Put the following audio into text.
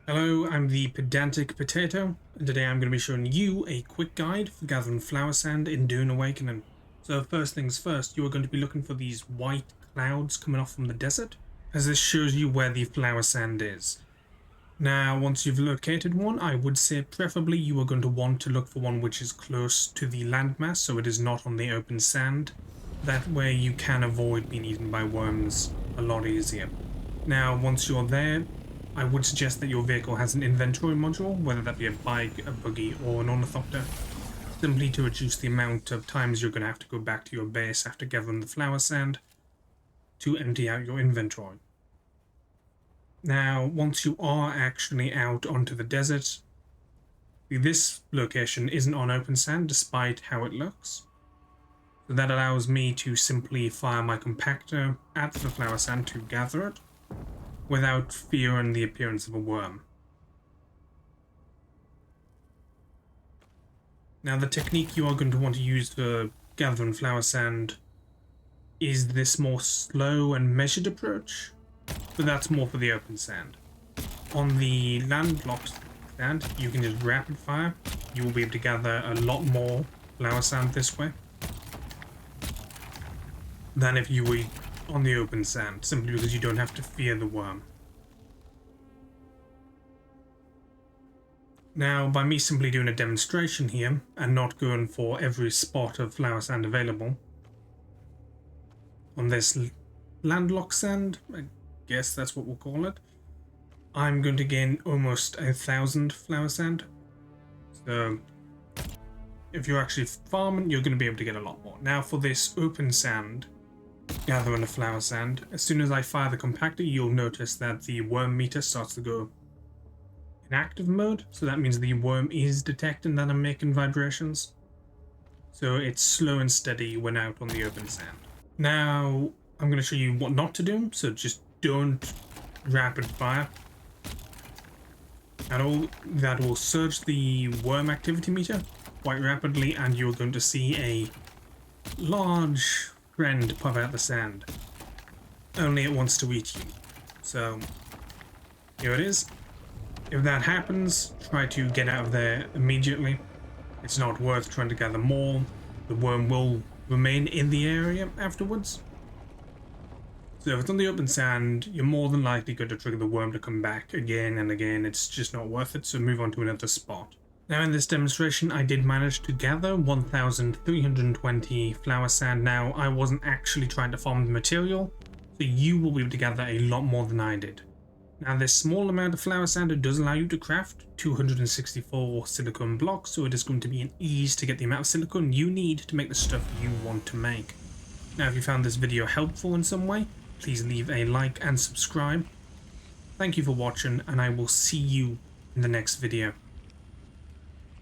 Hello, I'm the Pedantic Potato, and today I'm going to be showing you a quick guide for gathering flower sand in Dune Awakening. So first things first, you are going to be looking for these white clouds coming off from the desert, as this shows you where the flower sand is. Now, once you've located one, I would say preferably you are going to want to look for one which is close to the landmass, so it is not on the open sand. That way you can avoid being eaten by worms a lot easier. Now, once you're there, I would suggest that your vehicle has an inventory module, whether that be a bike, a buggy, or an ornithopter, simply to reduce the amount of times you're going to have to go back to your base after gathering the flower sand to empty out your inventory. Now, once you are actually out onto the desert, this location isn't on open sand despite how it looks. So that allows me to simply fire my compactor at the flower sand to gather it, without fearing the appearance of a worm. Now, the technique you are going to want to use for gathering flower sand is this more slow and measured approach, but that's more for the open sand. On the landlocked sand, you can just rapid fire. You will be able to gather a lot more flower sand this way than if you were on the open sand, simply because you don't have to fear the worm. Now, by me simply doing a demonstration here and not going for every spot of flower sand available, on this landlocked sand, I guess that's what we'll call it, I'm going to gain almost 1,000 flower sand. So if you're actually farming, you're going to be able to get a lot more. Now, for this open sand, gathering the flower sand, as soon as I fire the compactor, you'll notice that the worm meter starts to go in active mode, so that means the worm is detecting that I'm making vibrations. So it's slow and steady when out on the open sand. Now, I'm going to show you what not to do, so just don't rapid fire at all. That will surge the worm activity meter quite rapidly, and you're going to see a large friend pop out the sand. Only it wants to eat you. So, here it is. If that happens, try to get out of there immediately. It's not worth trying to gather more. The worm will remain in the area afterwards. So if it's on the open sand, you're more than likely going to trigger the worm to come back again and again. It's just not worth it, so move on to another spot. Now, in this demonstration, I did manage to gather 1,320 flower sand. Now, I wasn't actually trying to farm the material, so you will be able to gather a lot more than I did. Now, this small amount of flower sand does allow you to craft 264 silicone blocks, so it is going to be an ease to get the amount of silicone you need to make the stuff you want to make. Now, if you found this video helpful in some way, please leave a like and subscribe. Thank you for watching, and I will see you in the next video.